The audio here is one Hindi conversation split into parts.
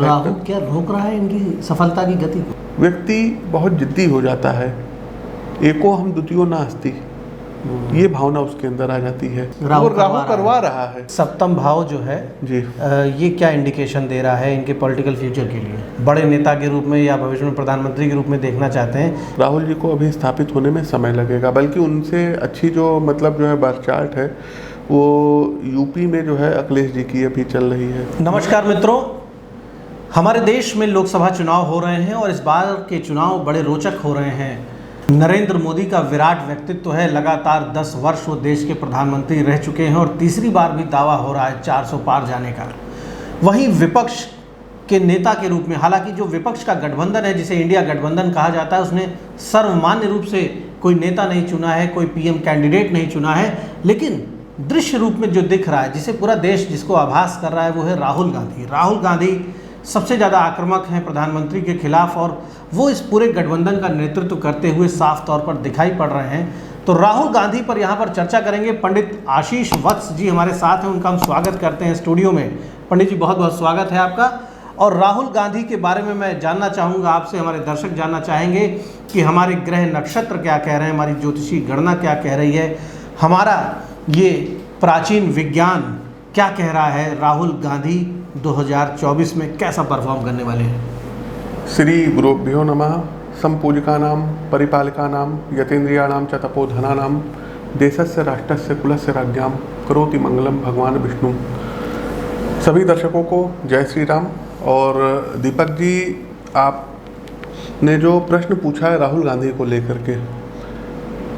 राहु क्या रोक रहा है इनकी सफलता की गति को? व्यक्ति बहुत जिद्दी हो जाता है, एको हम द्वितीयो नास्ति, ये भावना उसके अंदर आ जाती है। राहु करवा रहा है। सप्तम भाव जो है जी, ये क्या इंडिकेशन दे रहा है इनके पॉलिटिकल फ्यूचर के लिए? बड़े नेता के रूप में या भविष्य में प्रधानमंत्री के रूप में देखना चाहते हैं? राहुल जी को अभी स्थापित होने में समय लगेगा, बल्कि उनसे अच्छी जो है बर्थ चार्ट है वो यूपी में जो है अखिलेश जी की अभी चल रही है। नमस्कार मित्रों, हमारे देश में लोकसभा चुनाव हो रहे हैं और इस बार के चुनाव बड़े रोचक हो रहे हैं। नरेंद्र मोदी का विराट व्यक्तित्व है, लगातार 10 वर्ष वो देश के प्रधानमंत्री रह चुके हैं और तीसरी बार भी दावा हो रहा है 400 पार जाने का। वहीं विपक्ष के नेता के रूप में, हालांकि जो विपक्ष का गठबंधन है जिसे इंडिया गठबंधन कहा जाता है, उसने सर्वमान्य रूप से कोई नेता नहीं चुना है, कोई पीएम कैंडिडेट नहीं चुना है, लेकिन दृश्य रूप में जो दिख रहा है, जिसे पूरा देश जिसको आभास कर रहा है, वो है राहुल गांधी। राहुल गांधी सबसे ज़्यादा आक्रामक हैं प्रधानमंत्री के खिलाफ और वो इस पूरे गठबंधन का नेतृत्व करते हुए साफ तौर पर दिखाई पड़ रहे हैं। तो राहुल गांधी पर यहाँ पर चर्चा करेंगे। पंडित आशीष वत्स जी हमारे साथ हैं, उनका हम स्वागत करते हैं स्टूडियो में। पंडित जी बहुत बहुत स्वागत है आपका। और राहुल गांधी के बारे में मैं जानना चाहूँगा आपसे, हमारे दर्शक जानना चाहेंगे कि हमारे ग्रह नक्षत्र क्या कह रहे हैं, हमारी ज्योतिषी गणना क्या कह रही है, हमारा ये प्राचीन विज्ञान क्या कह रहा है, राहुल गांधी 2024 में कैसा परफॉर्म करने वाले हैं? श्री गुरुभ्यो नमः। संपूजिकानां परिपालिकानां यतेन्द्रियाणां च तपोधनानां देशस्य राष्ट्रस्य कुलस्य राज्ञां करोति मंगलम भगवान विष्णु। सभी दर्शकों को जय श्री राम। और दीपक जी, आपने जो प्रश्न पूछा है राहुल गांधी को लेकर के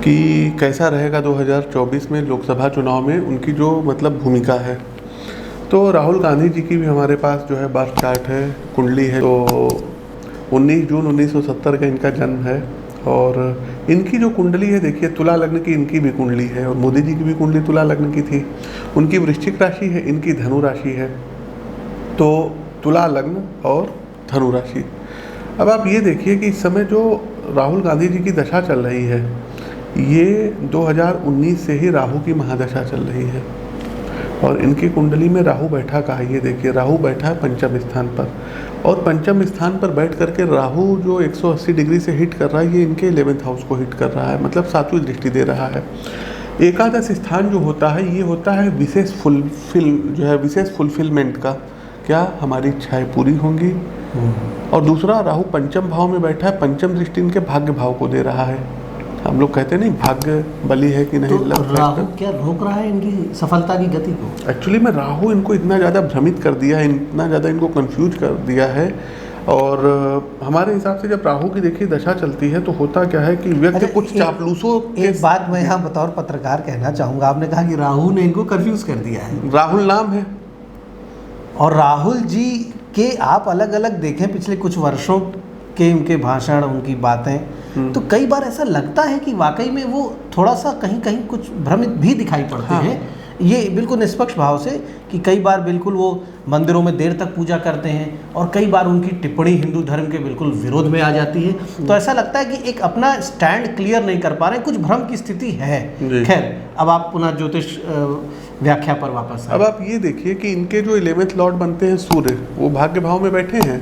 कि कैसा रहेगा 2024 में लोकसभा चुनाव में उनकी जो भूमिका है, तो राहुल गांधी जी की भी हमारे पास जो है बर्थ चार्ट है, कुंडली है। तो 19 जून 1970 का इनका जन्म है और इनकी जो कुंडली है, देखिए तुला लग्न की इनकी भी कुंडली है और मोदी जी की भी कुंडली तुला लग्न की थी। उनकी वृश्चिक राशि है, इनकी धनु राशि है। तो तुला लग्न और धनु राशि। अब आप ये देखिए कि इस समय जो राहुल गांधी जी की दशा चल रही है, ये 2019 से ही राहु की महादशा चल रही है और इनकी कुंडली में राहु बैठा कहा, ये देखिए राहु बैठा है पंचम स्थान पर और पंचम स्थान पर बैठ करके राहु जो 180 डिग्री से हिट कर रहा है, ये इनके 11th हाउस को हिट कर रहा है, मतलब 7वीं दृष्टि दे रहा है। एकादश स्थान जो होता है, ये होता है विशेष फुलफिलमेंट का, क्या हमारी इच्छाएं पूरी होंगी। और दूसरा राहु पंचम भाव में बैठा है, पंचम दृष्टि इनके भाग्य भाव को दे रहा है। हम लोग कहते नहीं भाग्य बली है कि नहीं। तो राहु क्या रोक रहा है इनकी सफलता की गति को? एक्चुअली में राहु इनको इतना ज़्यादा भ्रमित कर दिया है, इतना ज़्यादा इनको कंफ्यूज कर दिया है। और हमारे हिसाब से जब राहु की देखिए दशा चलती है तो होता क्या है कि व्यक्ति कुछ चापलूसों एक बात मैं यहाँ बतौर पत्रकार कहना चाहूँगा, आपने कहा कि राहु ने इनको कंफ्यूज कर दिया है। राहुल नाम है और राहुल जी के आप अलग अलग देखें पिछले कुछ वर्षों के उनके भाषण, उनकी बातें, तो कई बार ऐसा लगता है कि वाकई में वो थोड़ा सा कहीं कहीं कुछ भ्रमित भी दिखाई पड़ते हैं। ये बिल्कुल निष्पक्ष भाव से कि कई बार बिल्कुल वो मंदिरों में देर तक पूजा करते हैं और कई बार उनकी टिप्पणी हिंदू धर्म के बिल्कुल विरोध में आ जाती है। तो ऐसा लगता है कि एक अपना स्टैंड क्लियर नहीं कर पा रहे, कुछ भ्रम की स्थिति है। खैर, अब आप पुनः ज्योतिष व्याख्या पर वापस आए। अब आप ये देखिए कि इनके जो 11th लॉर्ड बनते हैं सूर्य, वो भाग्य भाव में बैठे हैं,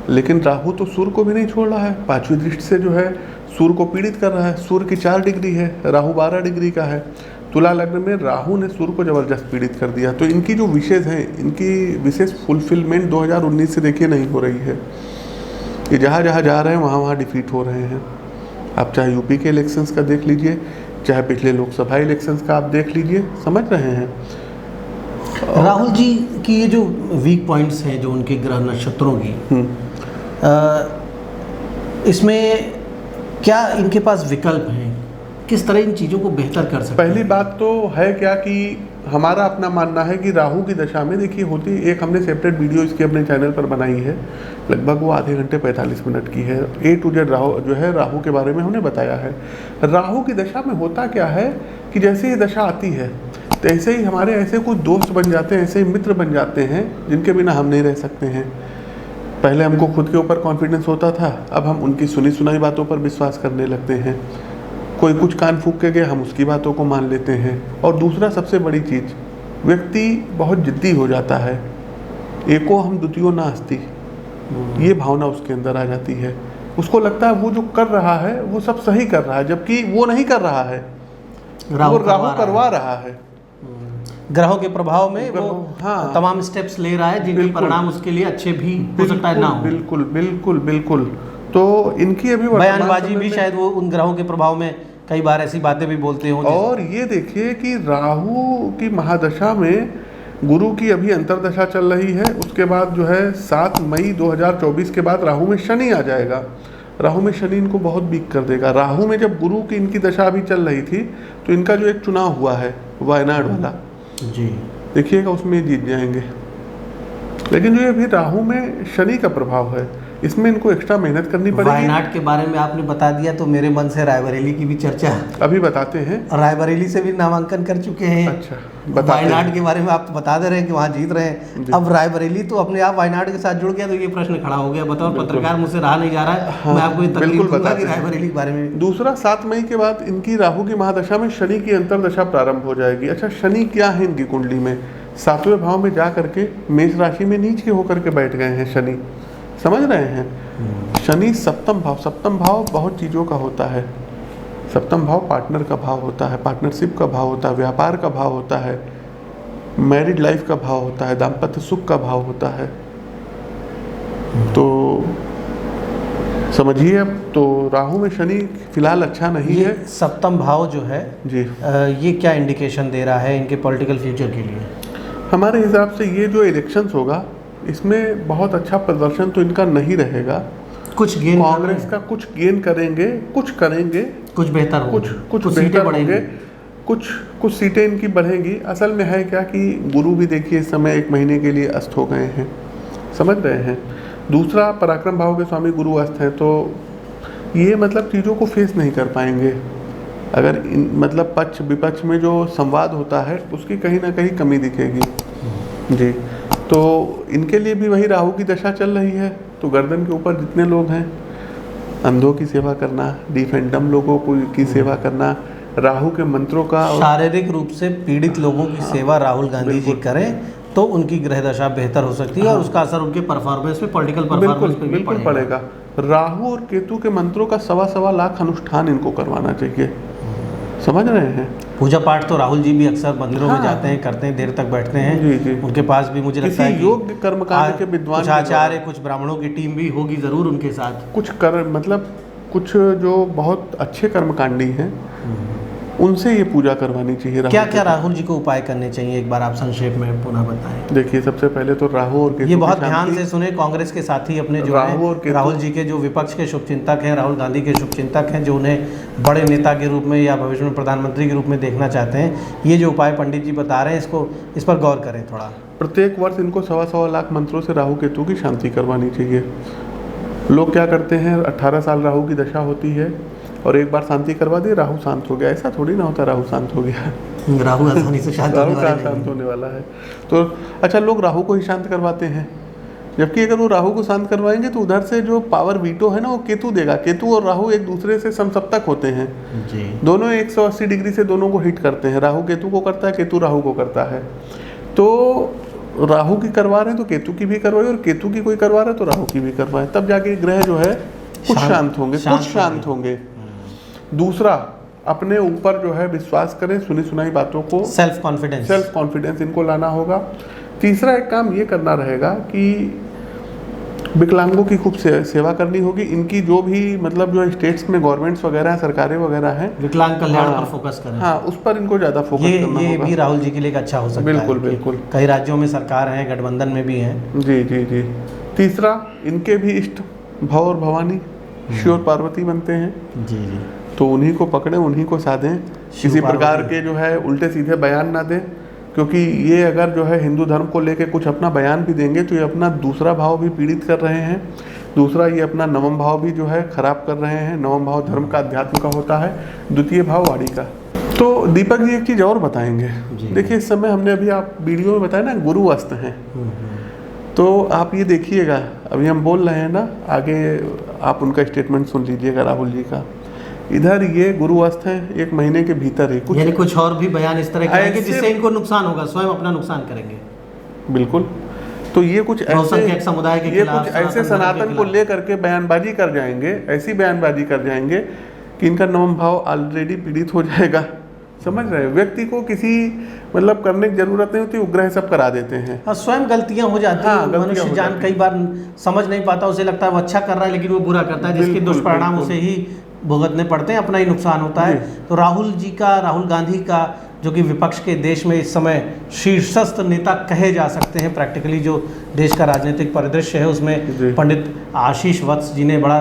लेकिन राहु तो सूर्य को भी नहीं छोड़ रहा है। 5वीं दृष्टि से जो है सूर्य को पीड़ित कर रहा है। सूर्य की 4 डिग्री है, राहु 12 डिग्री का है। तुला लग्न में राहु ने सूर्य को जबरदस्त पीड़ित कर दिया। तो इनकी जो विशेष हैं, इनकी विशेष फुलफिलमेंट 2019 से देखिए नहीं हो रही है। ये जहाँ जहाँ जा रहे हैं वहाँ वहाँ डिफीट हो रहे हैं। आप चाहे यूपी के इलेक्शंस का देख लीजिए, चाहे पिछले लोकसभा इलेक्शंस का आप देख लीजिए, समझ रहे हैं। राहुल जी की ये जो वीक पॉइंट्स हैं जो उनके ग्रह नक्षत्रों की, इसमें क्या इनके पास विकल्प हैं? किस तरह इन चीज़ों को बेहतर कर सकते हैं? पहली बात तो है क्या कि हमारा अपना मानना है कि राहु की दशा में देखिए होती, एक हमने सेपरेट वीडियो इसकी अपने चैनल पर बनाई है, लगभग वो आधे घंटे 45 मिनट की है। A to Z राहु जो है राहु के बारे में हमने बताया है। राहु की दशा में होता क्या है कि जैसे ये दशा आती है तो ऐसे ही हमारे ऐसे कुछ दोस्त बन जाते हैं, ऐसे ही मित्र बन जाते हैं जिनके बिना हम नहीं रह सकते हैं। पहले हमको खुद के ऊपर कॉन्फिडेंस होता था, अब हम उनकी सुनी सुनाई बातों पर विश्वास करने लगते हैं। कोई कुछ कान फूंक के गया, हम उसकी बातों को मान लेते हैं। और दूसरा सबसे बड़ी चीज़, व्यक्ति बहुत जिद्दी हो जाता है, एको हम द्वितीयो नास्ति, ये भावना उसके अंदर आ जाती है। उसको लगता है वो जो कर रहा है वो सब सही कर रहा है, जबकि वो नहीं कर रहा है, वो राहु करवा रहा है। ग्रहों के प्रभाव में वो हाँ, तमाम स्टेप्स ले रहा है जिनके परिणाम उसके लिए अच्छे भी हो सकता है ना हो। बिल्कुल बिल्कुल बिल्कुल। तो इनकी अभी बयानबाजी भी शायद वो उन ग्रहों के प्रभाव में कई बार ऐसी बातें भी बोलते हो। और ये देखिए कि राहु की महादशा में गुरु की अभी अंतरदशा चल रही है, उसके बाद जो है 7 मई 2024 के बाद राहु में शनि आ जाएगा। राहु में शनि इनको बहुत वीक कर देगा। राहु में जब गुरु की इनकी दशा अभी चल रही थी तो इनका जो एक चुनाव हुआ है वायनाड वाला जी, देखिएगा उसमें जीत जाएंगे। लेकिन जो ये अभी राहु में शनि का प्रभाव है, इसमें इनको एक्स्ट्रा मेहनत करनी पड़ेगी। वायनाड के बारे में आपने बता दिया तो मेरे मन से रायबरेली की भी चर्चा अभी बताते हैं। रायबरेली से भी नामांकन कर चुके हैं। अच्छा, वायनाड के बारे में आप तो बता दे रहे हैं कि वहाँ जीत रहे हैं, अब रायबरेली तो अपने आप वायनाड के साथ जुड़ गया, तो ये प्रश्न खड़ा हो गया। बताओ, पत्रकार मुझसे रहा नहीं जा रहा है। हाँ, मैं आपको ये तकलीफ दूंगा कि रायबरेली के बारे में। दूसरा, 7 मई के बाद इनकी राहु की महादशा में शनि की अंतरदशा प्रारंभ हो जाएगी। अच्छा, शनि क्या है इनकी कुंडली में? 7वें भाव में जा करके मेष राशि में नीच के होकर के बैठ गए हैं शनि, समझ रहे हैं? शनि सप्तम भाव बहुत चीज़ों का होता है। सप्तम भाव पार्टनर का भाव होता है, पार्टनरशिप का भाव होता है, व्यापार का भाव होता है, मैरिड लाइफ का भाव होता है, दाम्पत्य सुख का भाव होता है। तो समझिए, अब तो राहु में शनि फिलहाल अच्छा नहीं है। सप्तम भाव जो है जी, ये क्या इंडिकेशन दे रहा है इनके पॉलिटिकल फ्यूचर के लिए? हमारे हिसाब से ये जो इलेक्शंस होगा इसमें बहुत अच्छा प्रदर्शन तो इनका नहीं रहेगा। कुछ गेन कांग्रेस का कुछ गेन करेंगे, कुछ बेहतर होगा, कुछ सीटें बढ़ेंगे, कुछ सीटें इनकी बढ़ेंगी। असल में है क्या कि गुरु भी देखिए इस समय 1 महीने के लिए अस्त हो गए हैं, समझ रहे हैं? दूसरा, पराक्रम भाव के स्वामी गुरु अस्त हैं, तो ये मतलब चीज़ों को फेस नहीं कर पाएंगे। अगर मतलब पक्ष विपक्ष में जो संवाद होता है उसकी कहीं ना कहीं कमी दिखेगी जी। तो इनके लिए भी वही राहु की दशा चल रही है, तो गर्दन के ऊपर जितने लोग हैं, अंधों की सेवा करना, डीफ एंड डम लोगों की सेवा करना, राहु के मंत्रों का, शारीरिक रूप से पीड़ित लोगों की सेवा राहुल गांधी जी करें तो उनकी ग्रह दशा बेहतर हो सकती है और उसका असर उनके परफॉर्मेंस पे, पॉलिटिकल परफॉर्मेंस पे भी बिल्कुल पड़ेगा। राहु और केतु के मंत्रों का 1.25 लाख अनुष्ठान इनको करवाना चाहिए, समझ रहे हैं? पूजा पाठ तो राहुल जी भी अक्सर मंदिरों में जाते हैं, करते हैं, देर तक बैठते हैं। जी जी। उनके पास भी मुझे लगता है कि योग्य कर्मकांड के विद्वान, कुछ आचार्य, कुछ ब्राह्मणों की टीम भी होगी जरूर उनके साथ। कुछ जो बहुत अच्छे कर्मकांडी हैं उनसे ये पूजा करवानी चाहिए। क्या क्या राहुल जी को उपाय करने चाहिए, एक बार आप संक्षेप में पुनः बताएं। देखिए, सबसे पहले तो राहु और केतु, ये बहुत ध्यान से सुने, कांग्रेस के साथी अपने जो है राहुल जी के जो विपक्ष के शुभचिंतक हैं, राहुल गांधी के शुभचिंतक हैं, जो उन्हें बड़े नेता के रूप में या भविष्य में प्रधानमंत्री के रूप में देखना चाहते हैं, ये जो उपाय पंडित जी बता रहे हैं इस पर गौर करें थोड़ा। प्रत्येक वर्ष इनको 1.25 लाख मंत्रों से राहु केतु की शांति करवानी चाहिए। लोग क्या करते हैं, 18 साल राहु की दशा होती है और एक बार शांति करवा दी, राहु शांत हो गया। ऐसा थोड़ी ना होता, राहु शांत हो गया। राहु आसानी से शांत होने वाला है। तो अच्छा, लोग राहु को ही शांत करवाते हैं, जबकि अगर वो राहु को शांत करवाएंगे तो उधर से जो पावर वीटो है ना वो केतु देगा। केतु और राहु एक दूसरे से समसप्तक होते हैं जी। दोनों 180 डिग्री से दोनों को हिट करते हैं। राहु केतु को करता है, केतु राहु को करता है। तो राहु की करवा रहे हैं तो केतु की भी करवाए, और केतु की कोई करवा रहा है तो राहु की भी करवाए, तब जाके ग्रह जो है कुछ शांत होंगे। दूसरा, अपने ऊपर जो है विश्वास करें, सुनी सुनाई बातों को, सेल्फ कॉन्फिडेंस इनको लाना होगा। तीसरा एक काम ये करना रहेगा कि विकलांगों की खूब सेवा करनी होगी। इनकी जो भी मतलब जो स्टेट्स में गवर्नमेंट्स वगैरह हैं, सरकारें वगैरह हैं, विकलांग कल्याण पर फोकस करें। हाँ, उस पर इनको ज़्यादा फोकस करना होगा। ये भी राहुल जी के लिए अच्छा हो सकता है। बिल्कुल। कई राज्यों में सरकार है, गठबंधन में भी है। जी। तीसरा, इनके भी इष्ट भव और भवानी शिव और पार्वती बनते हैं जी। तो उन्हीं को पकड़ें, उन्हीं को साधें, किसी प्रकार के जो है उल्टे सीधे बयान ना दें, क्योंकि ये अगर जो है हिंदू धर्म को लेके कुछ अपना बयान भी देंगे तो ये अपना दूसरा भाव भी पीड़ित कर रहे हैं। दूसरा, ये अपना 9वां भाव भी जो है खराब कर रहे हैं। 9वां भाव धर्म का, अध्यात्म का होता है, द्वितीय भाव वाणी का। तो दीपक जी एक चीज़ और बताएंगे। देखिए, इस समय हमने अभी आप वीडियो में बताया ना, गुरु अस्त हैं, तो आप ये देखिएगा, अभी हम बोल रहे हैं ना, आगे आप उनका स्टेटमेंट सुन लीजिएगा राहुल जी का। इधर ये गुरु अस्त हैं, 1 महीने के भीतर ही कुछ और भी बयान इस तरह करेंगे जिससे इनको नुकसान होगा, स्वयं अपना नुकसान करेंगे। बिल्कुल। तो ये कुछ ऐसे समुदाय के ये खिलाफ, कुछ ऐसे सनातन को ले करके बयानबाजी कर जाएंगे, ऐसी बयानबाजी कर जाएंगे कि इनका नवम भाव ऑलरेडी पीड़ित हो जाएगा। समझ रहे हैं, व्यक्ति को किसी मतलब करने की जरूरत नहीं होती, उपग्रह सब करा देते हैं। हाँ, स्वयं गलतियां हो जाती हाँ, हैं। मनुष्य जान कई बार समझ नहीं पाता, उसे लगता है वो अच्छा कर रहा है लेकिन वो बुरा करता है, जिसके दुष्परिणाम उसे ही भुगतने पड़ते हैं, अपना ही नुकसान होता है। तो राहुल गांधी का जो कि विपक्ष के देश में इस समय शीर्षस्थ नेता कहे जा सकते हैं, प्रैक्टिकली जो देश का राजनीतिक परिदृश्य है उसमें पंडित आशीष वत्स जी ने बड़ा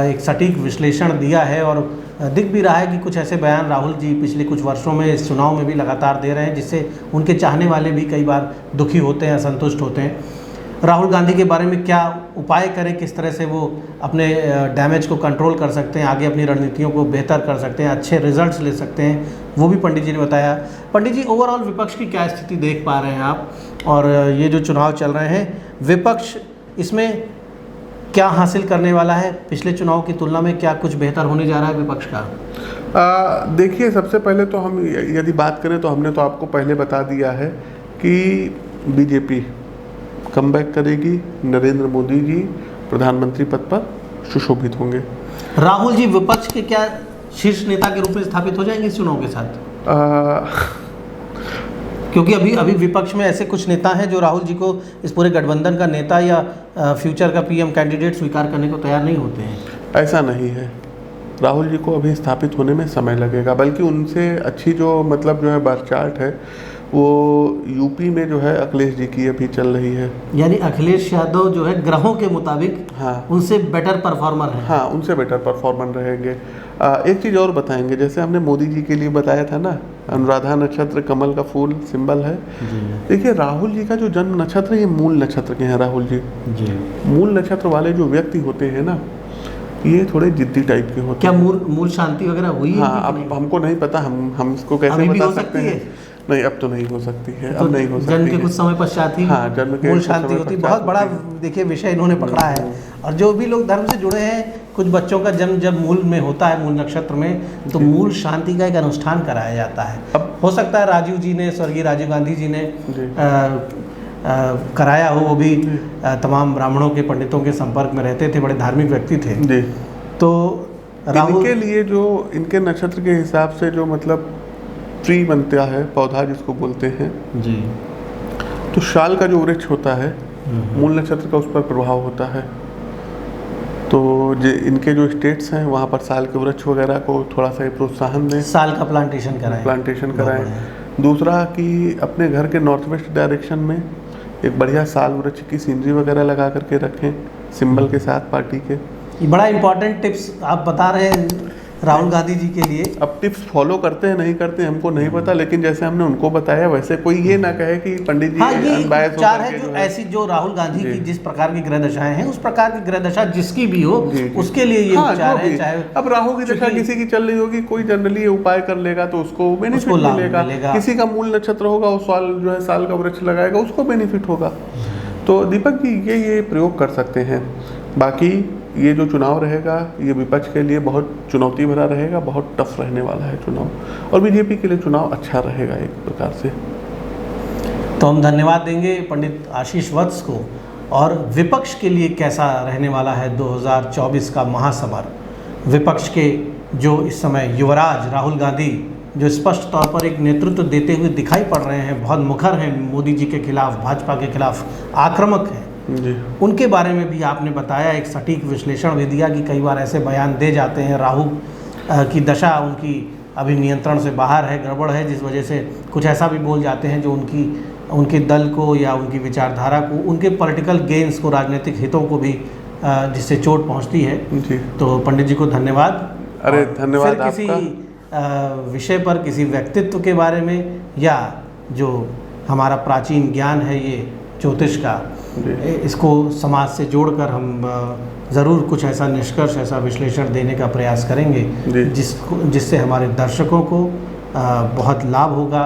एक सटीक विश्लेषण दिया है। और दिख भी रहा है कि कुछ ऐसे बयान राहुल जी पिछले कुछ वर्षों में इस चुनाव में भी लगातार दे रहे हैं, जिससे उनके चाहने वाले भी कई बार दुखी होते हैं, असंतुष्ट होते हैं। राहुल गांधी के बारे में क्या उपाय करें, किस तरह से वो अपने डैमेज को कंट्रोल कर सकते हैं, आगे अपनी रणनीतियों को बेहतर कर सकते हैं, अच्छे रिजल्ट्स ले सकते हैं, वो भी पंडित जी ने बताया। पंडित जी, ओवरऑल विपक्ष की क्या स्थिति देख पा रहे हैं आप, और ये जो चुनाव चल रहे हैं विपक्ष इसमें क्या हासिल करने वाला है? पिछले चुनाव की तुलना में क्या कुछ बेहतर होने जा रहा है विपक्ष का? देखिए, सबसे पहले तो हम यदि बात करें तो हमने तो आपको पहले बता दिया है कि बीजेपी कमबैक करेगी, नरेंद्र मोदी जी प्रधानमंत्री पद पर सुशोभित होंगे। राहुल जी विपक्ष के क्या शीर्ष नेता के रूप में स्थापित हो जाएंगे इस चुनाव के साथ? क्योंकि अभी विपक्ष में ऐसे कुछ नेता हैं जो राहुल जी को इस पूरे गठबंधन का नेता या फ्यूचर का पीएम कैंडिडेट स्वीकार करने को तैयार नहीं होते हैं। ऐसा नहीं है, राहुल जी को अभी स्थापित होने में समय लगेगा, बल्कि उनसे अच्छी जो मतलब जो है बर्थ चार्ट है वो यूपी में जो है अखिलेश जी की अभी चल रही है। यानी अखिलेश यादव जो है ग्रहों के मुताबिक हाँ उनसे बेटर परफॉर्मर है। हाँ, उनसे बेटर परफॉर्मर रहेंगे। एक चीज़ और बताएंगे, जैसे हमने मोदी जी के लिए बताया था ना, अनुराधा नक्षत्र कमल का फूल सिंबल है। देखिए, राहुल जी का जो जन्म नक्षत्र है ये मूल नक्षत्र के हैं। राहुल जी मूल नक्षत्र वाले जो व्यक्ति होते हैं ना, ये थोड़े जिद्दी टाइप के होते हैं। क्या मूल शांति वगैरह हुई है? हाँ, अब हमको नहीं पता, हम इसको कैसे बता सकते हैं? नहीं, अब तो नहीं हो सकती है, अब नहीं हो सकती। जन्म के कुछ समय पश्चात ही हाँ, जन्म के मूल शांति होती। बहुत बड़ा देखिए विषय इन्होंने पकड़ा है। और जो भी लोग धर्म से जुड़े हैं, कुछ बच्चों का जन्म जब मूल में होता है, मूल नक्षत्र में, तो मूल शांति का एक अनुष्ठान कराया जाता है। अब हो सकता है राजीव जी ने, स्वर्गीय राजीव गांधी जी ने कराया हो, वो भी तमाम ब्राह्मणों के पंडितों के संपर्क में रहते थे, बड़े धार्मिक व्यक्ति थे। तो राहुल के लिए जो इनके नक्षत्र के हिसाब से जो मतलब ट्री बनता है, पौधा जिसको बोलते हैं जी, तो शाल का जो वृक्ष होता है मूल नक्षत्र का, उस पर प्रभाव होता है। तो जो इनके जो स्टेट्स हैं वहाँ पर साल के वृक्ष वगैरह को थोड़ा सा प्रोत्साहन दें, साल का प्लांटेशन कराएं। दूसरा कि अपने घर के नॉर्थ वेस्ट डायरेक्शन में एक बढ़िया साल वृक्ष की सीनरी वगैरह लगा करके रखें, सिंबल के साथ पार्टी के। ये बड़ा इंपॉर्टेंट टिप्स आप बता रहे हैं राहुल गांधी जी के लिए। अब टिप्स फॉलो करते हैं नहीं करते हमको नहीं पता, लेकिन जैसे हमने उनको बताया वैसे कोई ये ना कहे कि पंडित जी अनबायस्ड विचार है। जो ऐसी जो राहुल गांधी की जिस प्रकार की ग्रह दशाएं हैं, उस प्रकार की ग्रह दशा जिसकी भी हो उसके लिए ये विचार है। चाहे अब राहु की दशा किसी की चल रही होगी, कोई जनरली ये उपाय कर लेगा तो उसको बेनिफिट मिलेगा। किसी का मूल नक्षत्र होगा, उस साल जो है साल का वृक्ष लगाएगा, उसको बेनिफिट होगा। तो दीपक जी ये प्रयोग कर सकते हैं। बाकी ये जो चुनाव रहेगा ये विपक्ष के लिए बहुत चुनौती भरा रहेगा, बहुत टफ रहने वाला है चुनाव, और बीजेपी के लिए चुनाव अच्छा रहेगा एक प्रकार से। तो हम धन्यवाद देंगे पंडित आशीष वत्स को। और विपक्ष के लिए कैसा रहने वाला है 2024 का महासमर? विपक्ष के जो इस समय युवराज राहुल गांधी, जो स्पष्ट तौर पर एक नेतृत्व देते हुए दिखाई पड़ रहे हैं, बहुत मुखर हैं मोदी जी के खिलाफ, भाजपा के खिलाफ आक्रामक हैं जी, उनके बारे में भी आपने बताया, एक सटीक विश्लेषण भी दिया कि कई बार ऐसे बयान दे जाते हैं, राहु की दशा उनकी अभी नियंत्रण से बाहर है, गड़बड़ है, जिस वजह से कुछ ऐसा भी बोल जाते हैं जो उनके दल को या उनकी विचारधारा को, उनके पॉलिटिकल गेन्स को, राजनीतिक हितों को भी जिससे चोट पहुंचती है जी। तो पंडित जी को धन्यवाद। अरे धन्यवाद। फिर किसी विषय पर, किसी व्यक्तित्व के बारे में, या जो हमारा प्राचीन ज्ञान है ये ज्योतिष का, इसको समाज से जोड़कर हम ज़रूर कुछ ऐसा निष्कर्ष, ऐसा विश्लेषण देने का प्रयास करेंगे जिससे हमारे दर्शकों को बहुत लाभ होगा,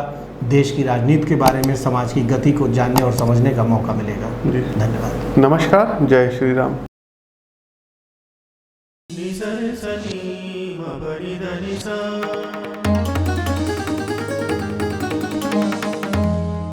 देश की राजनीति के बारे में, समाज की गति को जानने और समझने का मौका मिलेगा। धन्यवाद। नमस्कार, जय श्री राम।